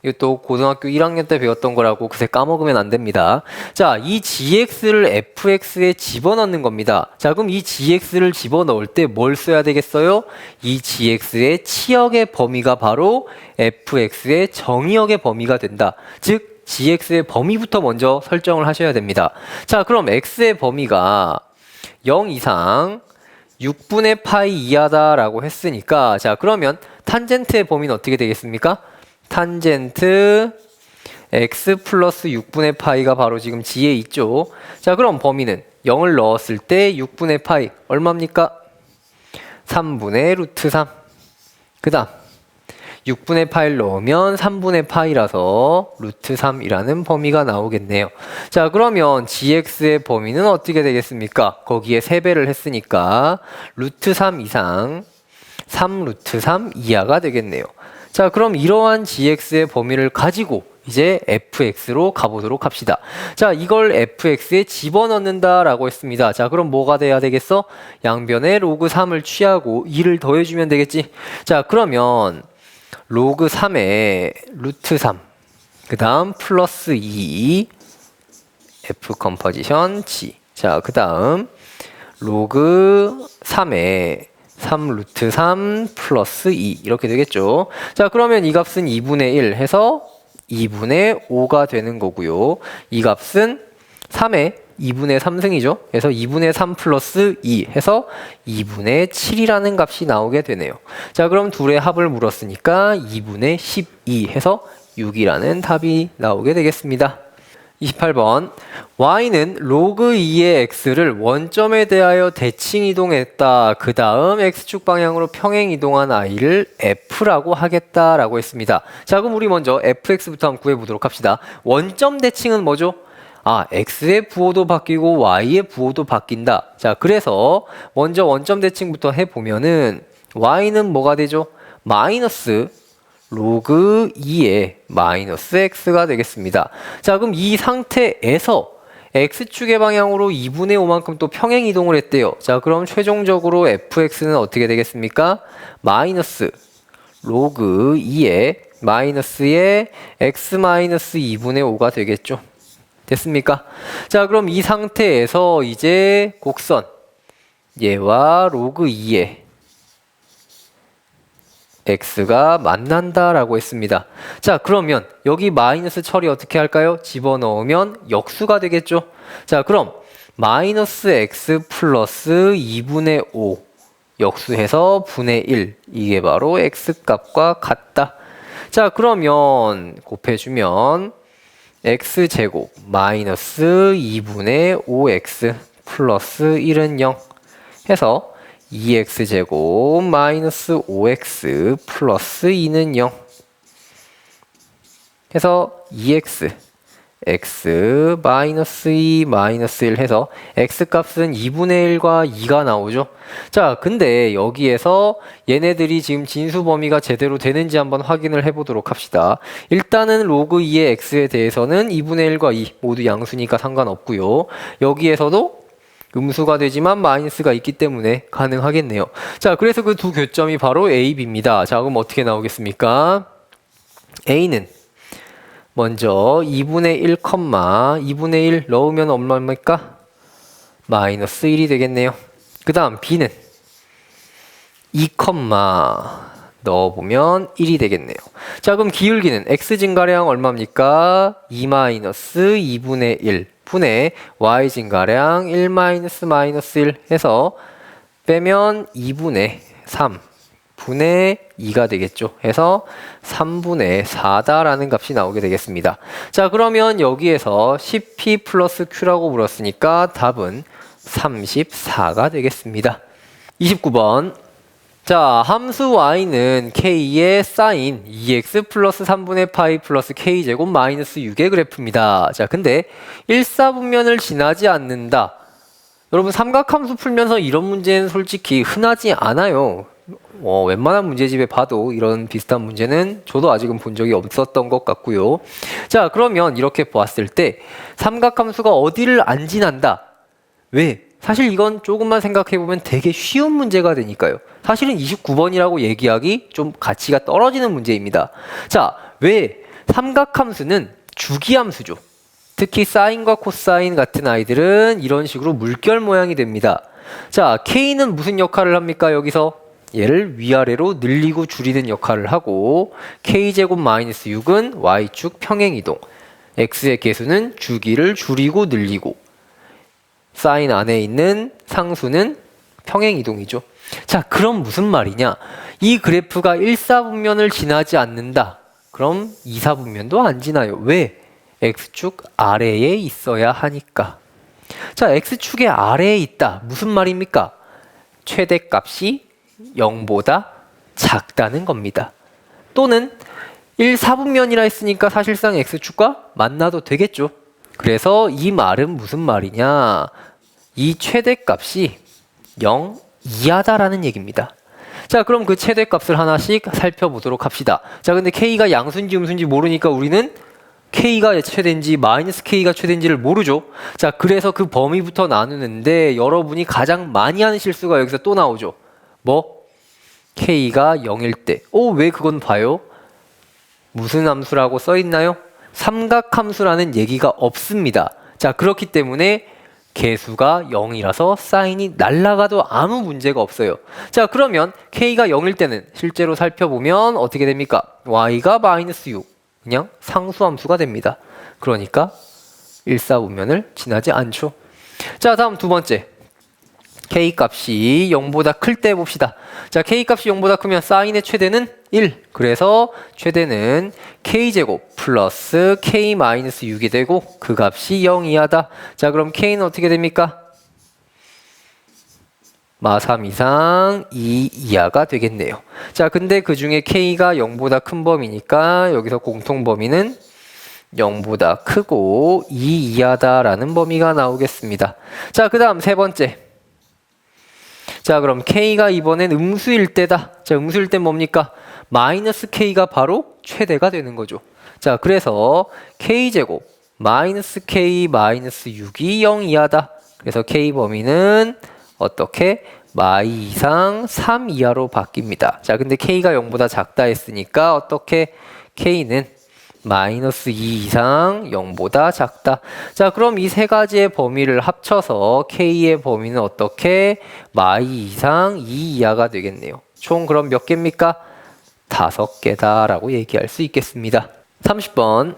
이것도 고등학교 1학년 때 배웠던 거라고 그새 까먹으면 안 됩니다. 자, 이 gx를 fx에 집어넣는 겁니다. 자, 그럼 이 gx를 집어넣을 때 뭘 써야 되겠어요? 이 gx의 치역의 범위가 바로 fx의 정의역의 범위가 된다. 즉, gx의 범위부터 먼저 설정을 하셔야 됩니다. 자, 그럼 x의 범위가 0 이상 6분의 파이 이하다라고 했으니까, 자, 그러면 탄젠트의 범위는 어떻게 되겠습니까? 탄젠트 x 플러스 6분의 파이가 바로 지금 G에 있죠. 자, 그럼 범위는 0을 넣었을 때 6분의 파이 얼마입니까? 3분의 루트 3. 그 다음 6분의 파이를 넣으면 3분의 파이라서 루트 3이라는 범위가 나오겠네요. 자, 그러면 gx의 범위는 어떻게 되겠습니까? 거기에 3배를 했으니까 루트 3 이상 3 루트 3 이하가 되겠네요. 자, 그럼 이러한 gx의 범위를 가지고 이제 fx로 가보도록 합시다. 자, 이걸 fx에 집어넣는다라고 했습니다. 자, 그럼 뭐가 돼야 되겠어? 양변에 로그 3을 취하고 2를 더해주면 되겠지. 자, 그러면 로그 3에 루트 3, 그 다음 플러스 2 f 컴포지션 g. 자, 그 다음 로그 3에 3 루트 3 플러스 2 이렇게 되겠죠. 자, 그러면 이 값은 2분의 1 해서 2분의 5가 되는 거고요. 이 값은 3에 2분의 3승이죠. 그래서 2분의 3 플러스 2 해서 2분의 7이라는 값이 나오게 되네요. 자, 그럼 둘의 합을 물었으니까 2분의 12 해서 6이라는 답이 나오게 되겠습니다. 28번. y는 로그 2의 x를 원점에 대하여 대칭 이동했다. 그 다음 x축 방향으로 평행 이동한 i를 f라고 하겠다라고 했습니다. 자, 그럼 우리 먼저 fx부터 한번 구해보도록 합시다. 원점 대칭은 뭐죠? x의 부호도 바뀌고 y의 부호도 바뀐다. 자, 그래서 먼저 원점 대칭부터 해보면은 y는 뭐가 되죠? 마이너스 로그 2의 마이너스 x가 되겠습니다. 자, 그럼 이 상태에서 x축의 방향으로 2분의 5만큼 또 평행 이동을 했대요. 자, 그럼 최종적으로 fx는 어떻게 되겠습니까? 마이너스 로그 2의 마이너스의 x 마이너스 2분의 5가 되겠죠. 됐습니까? 자, 그럼 이 상태에서 이제 곡선 얘와 로그 2의 x가 만난다라고 했습니다. 자, 그러면 여기 마이너스 처리 어떻게 할까요? 집어넣으면 역수가 되겠죠. 자, 그럼 마이너스 x 플러스 2분의 5 역수해서 분의 1 이게 바로 x값과 같다. 자, 그러면 곱해주면 x제곱 마이너스 2분의 5x 플러스 1은 0 해서 2x제곱 마이너스 5x 플러스 2는 0 해서 2x x 마이너스 2 마이너스 1 해서 x 값은 2분의 1과 2가 나오죠. 자, 근데 여기에서 얘네들이 지금 진수 범위가 제대로 되는지 한번 확인을 해보도록 합시다. 일단은 로그 2의 x에 대해서는 2분의 1과 2 모두 양수니까 상관없고요. 여기에서도 음수가 되지만 마이너스가 있기 때문에 가능하겠네요. 자, 그래서 그 두 교점이 바로 A, B입니다. 자, 그럼 어떻게 나오겠습니까? A는 먼저 2분의 1, 2분의 1 넣으면 얼마입니까? 마이너스 1이 되겠네요. 그 다음 B는 2, 넣어보면 1이 되겠네요. 자, 그럼 기울기는 x 증가량 얼마입니까? 2 마이너스 2분의 1 분의 y 증가량 1 마이너스 마이너스 1 해서 빼면 2분의 3 분의 2가 되겠죠. 해서 3분의 4다라는 값이 나오게 되겠습니다. 자, 그러면 여기에서 10p 플러스 q라고 물었으니까 답은 34가 되겠습니다. 29번. 자, 함수 y는 k의 사인 2x 플러스 3분의 파이 플러스 k제곱 마이너스 6의 그래프입니다. 자, 근데 1사분면을 지나지 않는다. 여러분, 삼각함수 풀면서 이런 문제는 솔직히 흔하지 않아요. 웬만한 문제집에 봐도 이런 비슷한 문제는 저도 아직은 본 적이 없었던 것 같고요. 자, 그러면 이렇게 보았을 때 삼각함수가 어디를 안 지난다. 왜? 사실 이건 조금만 생각해보면 되게 쉬운 문제가 되니까요. 사실은 29번이라고 얘기하기 좀 가치가 떨어지는 문제입니다. 자, 왜? 삼각함수는 주기함수죠. 특히 사인과 코사인 같은 아이들은 이런 식으로 물결 모양이 됩니다. 자, K는 무슨 역할을 합니까? 여기서 얘를 위아래로 늘리고 줄이는 역할을 하고 K제곱 마이너스 6은 Y축 평행이동, X의 개수는 주기를 줄이고 늘리고 사인 안에 있는 상수는 평행이동이죠. 자, 그럼 무슨 말이냐? 이 그래프가 1사분면을 지나지 않는다. 그럼 2사분면도 안 지나요. 왜? X축 아래에 있어야 하니까. 자, X축의 아래에 있다. 무슨 말입니까? 최대값이 0보다 작다는 겁니다. 또는 1사분면이라 했으니까 사실상 X축과 만나도 되겠죠. 그래서 이 말은 무슨 말이냐? 이 최대값이 0 이하다라는 얘기입니다. 자, 그럼 그 최대값을 하나씩 살펴보도록 합시다. 자, 근데 K가 양수인지 음수인지 모르니까 우리는 K가 최대인지 마이너스 K가 최대인지를 모르죠. 자, 그래서 그 범위부터 나누는데 여러분이 가장 많이 하는 실수가 여기서 또 나오죠. 뭐? K가 0일 때. 왜 그건 봐요? 무슨 함수라고 써 있나요? 삼각함수라는 얘기가 없습니다. 자, 그렇기 때문에 개수가 0이라서 사인이 날아가도 아무 문제가 없어요. 자, 그러면 K가 0일 때는 실제로 살펴보면 어떻게 됩니까? Y가 마이너스 6. 그냥 상수함수가 됩니다. 그러니까 1사분면을 지나지 않죠. 자, 다음 두 번째. K값이 0보다 클 때 봅시다. 자, K값이 0보다 크면 사인의 최대는 1. 그래서 최대는 K제곱 플러스 K 마이너스 6이 되고 그 값이 0 이하다. 자, 그럼 K는 어떻게 됩니까? 마 3 이상 2 이하가 되겠네요. 자, 근데 그 중에 K가 0보다 큰 범위니까 여기서 공통 범위는 0보다 크고 2 이하다라는 범위가 나오겠습니다. 자, 그 다음 세 번째. 자, 그럼 K가 이번엔 음수일 때다. 자, 음수일 땐 뭡니까? 마이너스 K가 바로 최대가 되는 거죠. 자, 그래서 K제곱 마이너스 K 마이너스 6이 0 이하다. 그래서 K 범위는 어떻게? 마이 이상 3 이하로 바뀝니다. 자, 근데 K가 0보다 작다 했으니까 어떻게? K는 마이너스 2 이상 0보다 작다. 자, 그럼 이 세 가지의 범위를 합쳐서 K의 범위는 어떻게? 마이 이상 2 이하가 되겠네요. 총 그럼 몇 개입니까? 5개다 라고 얘기할 수 있겠습니다. 30번.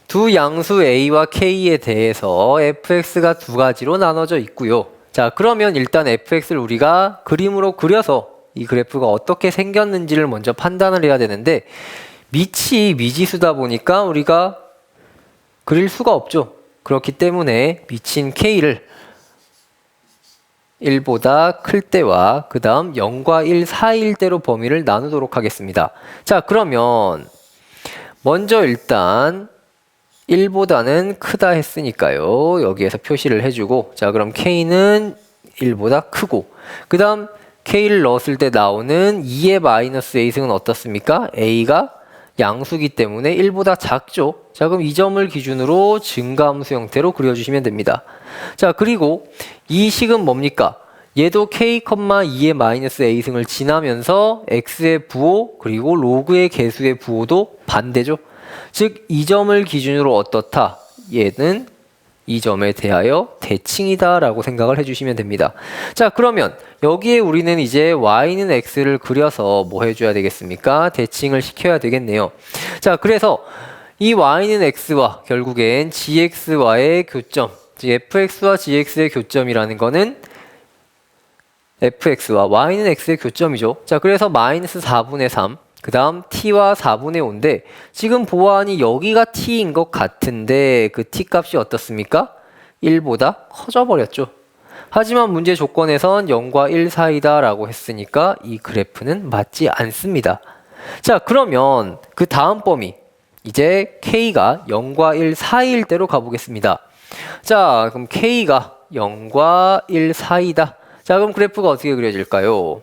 두 양수 A와 K에 대해서 fx가 두 가지로 나눠져 있고요. 자, 그러면 일단 fx를 우리가 그림으로 그려서 이 그래프가 어떻게 생겼는지를 먼저 판단을 해야 되는데 밑이 미지수다 보니까 우리가 그릴 수가 없죠. 그렇기 때문에 밑인 K를 1보다 클 때와 그 다음 0과 1 사이일 때로 범위를 나누도록 하겠습니다. 자, 그러면 먼저 일단 1보다는 크다 했으니까요. 여기에서 표시를 해주고, 자, 그럼 K는 1보다 크고, 그 다음 K를 넣었을 때 나오는 2의 마이너스 A승은 어떻습니까? A가 양수기 때문에 1보다 작죠. 자, 그럼 이 점을 기준으로 증가함수 형태로 그려주시면 됩니다. 자, 그리고 이 식은 뭡니까? 얘도 K, 2의 마이너스 A승을 지나면서 X의 부호 그리고 로그의 개수의 부호도 반대죠. 즉, 이 점을 기준으로 어떻다? 얘는 이 점에 대하여 대칭이다 라고 생각을 해주시면 됩니다. 자, 그러면 여기에 우리는 이제 y는 x를 그려서 뭐 해줘야 되겠습니까? 대칭을 시켜야 되겠네요. 자, 그래서 이 y는 x와 결국엔 gx와의 교점, 즉 fx와 gx의 교점이라는 거는 fx와 y는 x의 교점이죠. 자, 그래서 마이너스 4분의 3, 그 다음 t와 4분의 5인데 지금 보아하니 여기가 t인 것 같은데 그 t 값이 어떻습니까? 1보다 커져 버렸죠. 하지만 문제 조건에선 0과 1 사이다 라고 했으니까 이 그래프는 맞지 않습니다. 자, 그러면 그 다음 범위 이제 k가 0과 1 사이일 때로 가보겠습니다. 자, 그럼 k가 0과 1 사이다. 자, 그럼 그래프가 어떻게 그려질까요?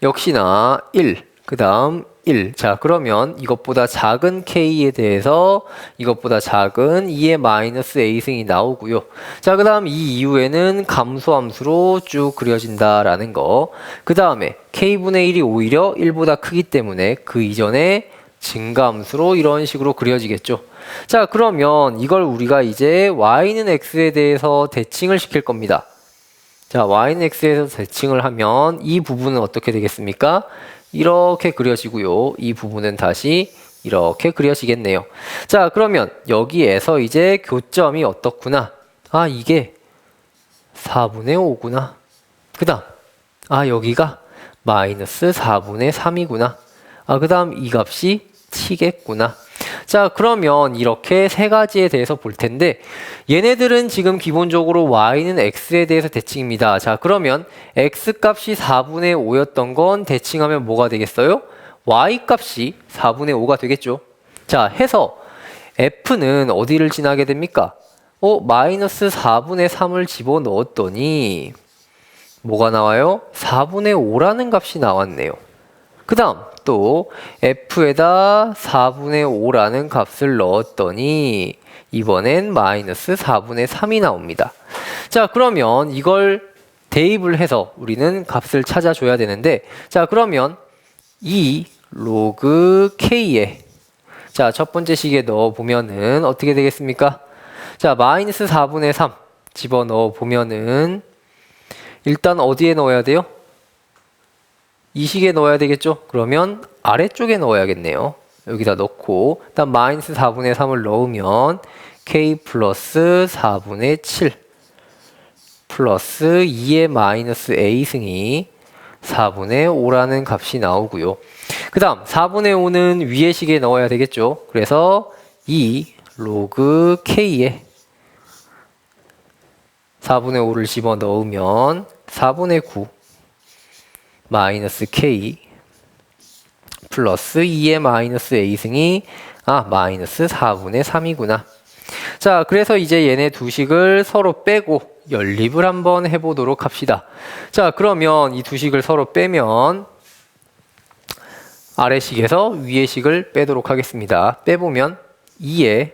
역시나 1, 그 다음 1. 자, 그러면 이것보다 작은 k에 대해서 이것보다 작은 2의 마이너스 a승이 나오고요. 자, 그 다음 이 이후에는 감소함수로 쭉 그려진다라는 거. 그 다음에 k분의 1이 오히려 1보다 크기 때문에 그 이전에 증가함수로 이런 식으로 그려지겠죠. 자, 그러면 이걸 우리가 이제 y는 x에 대해서 대칭을 시킬 겁니다. 자, y는 x에서 대칭을 하면 이 부분은 어떻게 되겠습니까? 이렇게 그려지고요. 이 부분은 다시 이렇게 그려지겠네요. 자, 그러면 여기에서 이제 교점이 어떻구나? 아, 이게 4분의 5구나. 그 다음, 아, 여기가 마이너스 4분의 3이구나. 아, 그 다음 이 값이 t겠구나. 자, 그러면 이렇게 세 가지에 대해서 볼 텐데 얘네들은 지금 기본적으로 y는 x에 대해서 대칭입니다. 자, 그러면 x 값이 4분의 5였던 건 대칭하면 뭐가 되겠어요? y 값이 4분의 5가 되겠죠. 자, 해서 f는 어디를 지나게 됩니까? 마이너스 4분의 3을 집어넣었더니 뭐가 나와요? 4분의 5라는 값이 나왔네요. 그 다음 또 f에다 4분의 5라는 값을 넣었더니 이번엔 마이너스 4분의 3이 나옵니다. 자, 그러면 이걸 대입을 해서 우리는 값을 찾아줘야 되는데, 자, 그러면 이 로그 k에 자, 첫 번째 식에 넣어보면은 어떻게 되겠습니까? 자, 마이너스 4분의 3 집어넣어 보면은 일단 어디에 넣어야 돼요? 이 식에 넣어야 되겠죠? 그러면 아래쪽에 넣어야겠네요. 여기다 넣고 일단 마이너스 4분의 3을 넣으면 k 플러스 4분의 7 플러스 2의 마이너스 a승이 4분의 5라는 값이 나오고요. 그 다음 4분의 5는 위의 식에 넣어야 되겠죠? 그래서 이 로그 k에 4분의 5를 집어넣으면 4분의 9 마이너스 k 플러스 2의 마이너스 a승이 마이너스 4분의 3이구나. 자, 그래서 이제 얘네 두 식을 서로 빼고 연립을 한번 해보도록 합시다. 자, 그러면 이 두 식을 서로 빼면 아래 식에서 위의 식을 빼도록 하겠습니다. 빼보면 2의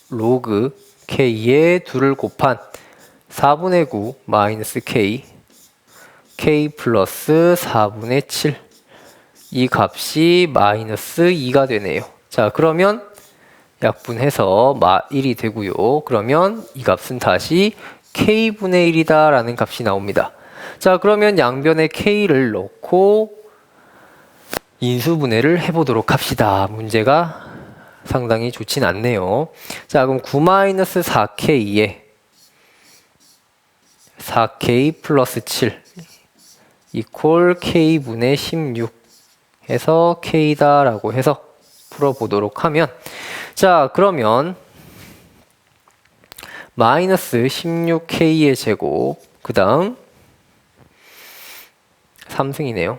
로그 k의 2를 곱한 4분의 9 마이너스 k 플러스 4분의 7 이 값이 마이너스 2가 되네요. 자, 그러면 약분해서 1이 되고요. 그러면 이 값은 다시 k분의 1이다 라는 값이 나옵니다. 자, 그러면 양변에 k를 넣고 인수분해를 해보도록 합시다. 문제가 상당히 좋진 않네요. 자, 그럼 9-4k에 4k 플러스 7 이퀄 k분의 16 해서 k다 라고 해서 풀어보도록 하면, 자, 그러면 마이너스 16k의 제곱 그 다음 3승이네요.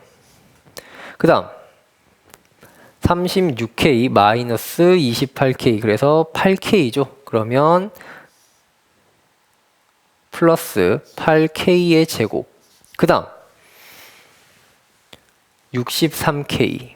그 다음 36K 마이너스 28K 그래서 8K죠. 그러면 플러스 8K의 제곱 그 다음 63K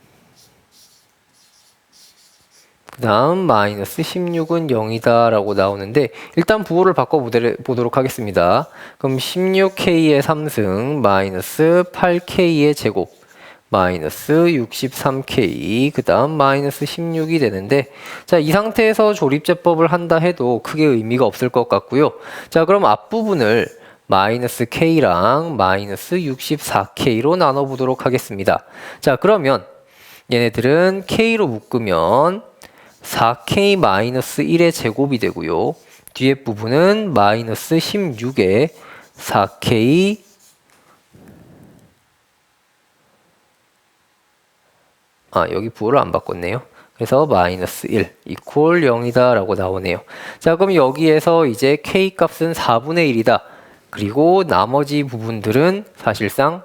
그 다음 마이너스 16은 0이다 라고 나오는데 일단 부호를 바꿔보도록 하겠습니다. 그럼 16K의 3승 마이너스 8K의 제곱 마이너스 63K 그 다음 마이너스 16이 되는데 자, 이 상태에서 조립제법을 한다 해도 크게 의미가 없을 것 같고요. 자, 그럼 앞부분을 마이너스 K랑 마이너스 64K로 나눠보도록 하겠습니다. 자, 그러면 얘네들은 K로 묶으면 4K 마이너스 1의 제곱이 되고요. 뒤에 부분은 마이너스 16의 4K 여기 부호를 안 바꿨네요. 그래서 마이너스 1 이퀄 0이다 라고 나오네요. 자, 그럼 여기에서 이제 K 값은 4분의 1이다. 그리고 나머지 부분들은 사실상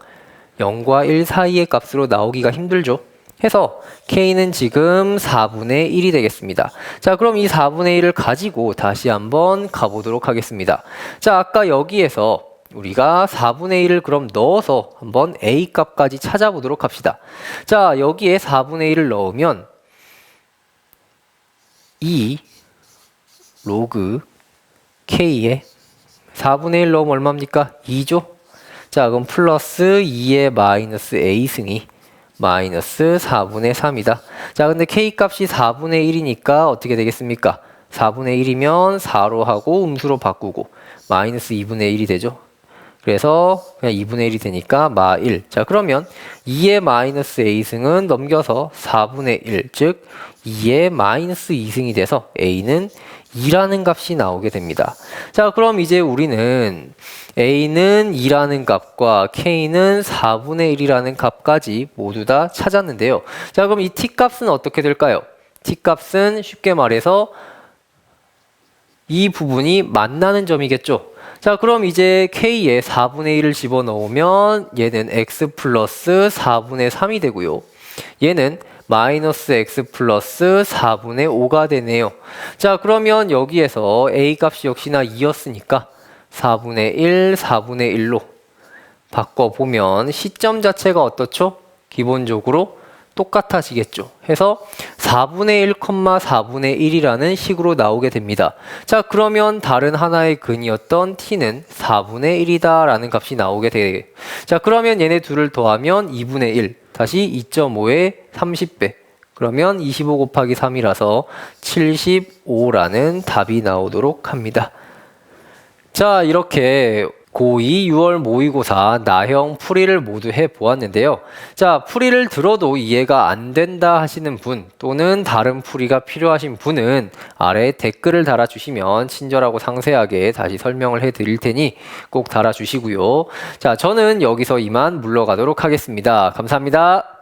0과 1 사이의 값으로 나오기가 힘들죠. 해서 K는 지금 4분의 1이 되겠습니다. 자, 그럼 이 4분의 1을 가지고 다시 한번 가보도록 하겠습니다. 자, 아까 여기에서 우리가 4분의 1을 그럼 넣어서 한번 A 값까지 찾아보도록 합시다. 자, 여기에 4분의 1을 넣으면 2 로그 K에 4분의 1 넣으면 얼마입니까? 2죠? 자, 그럼 플러스 2의 마이너스 A승이 마이너스 4분의 3이다. 자, 근데 K 값이 4분의 1이니까 어떻게 되겠습니까? 4분의 1이면 4로 하고 음수로 바꾸고 마이너스 2분의 1이 되죠. 그래서 그냥 2분의 1이 되니까 마 1. 자, 그러면 2의 마이너스 A승은 넘겨서 4분의 1, 즉 2의 마이너스 2승이 돼서 A는 2라는 값이 나오게 됩니다. 자, 그럼 이제 우리는 A는 2라는 값과 K는 4분의 1이라는 값까지 모두 다 찾았는데요. 자, 그럼 이 T값은 어떻게 될까요? T값은 쉽게 말해서 이 부분이 만나는 점이겠죠. 자, 그럼 이제 K에 4분의 1을 집어넣으면 얘는 X 플러스 4분의 3이 되고요. 얘는 마이너스 X 플러스 4분의 5가 되네요. 자, 그러면 여기에서 A 값이 역시나 2였으니까 4분의 1, 4분의 1로 바꿔보면 시점 자체가 어떻죠? 기본적으로 똑같아지겠죠. 해서 4분의 1, 4분의 1이라는 식으로 나오게 됩니다. 자, 그러면 다른 하나의 근이었던 t는 4분의 1이다 라는 값이 나오게 돼요. 자, 그러면 얘네 둘을 더하면 2분의 1, 다시 2.5의 30배. 그러면 25 곱하기 3이라서 75라는 답이 나오도록 합니다. 자, 이렇게 고2, 6월 모의고사 나형 풀이를 모두 해보았는데요. 자, 풀이를 들어도 이해가 안 된다 하시는 분 또는 다른 풀이가 필요하신 분은 아래 댓글을 달아주시면 친절하고 상세하게 다시 설명을 해드릴 테니 꼭 달아주시고요. 자, 저는 여기서 이만 물러가도록 하겠습니다. 감사합니다.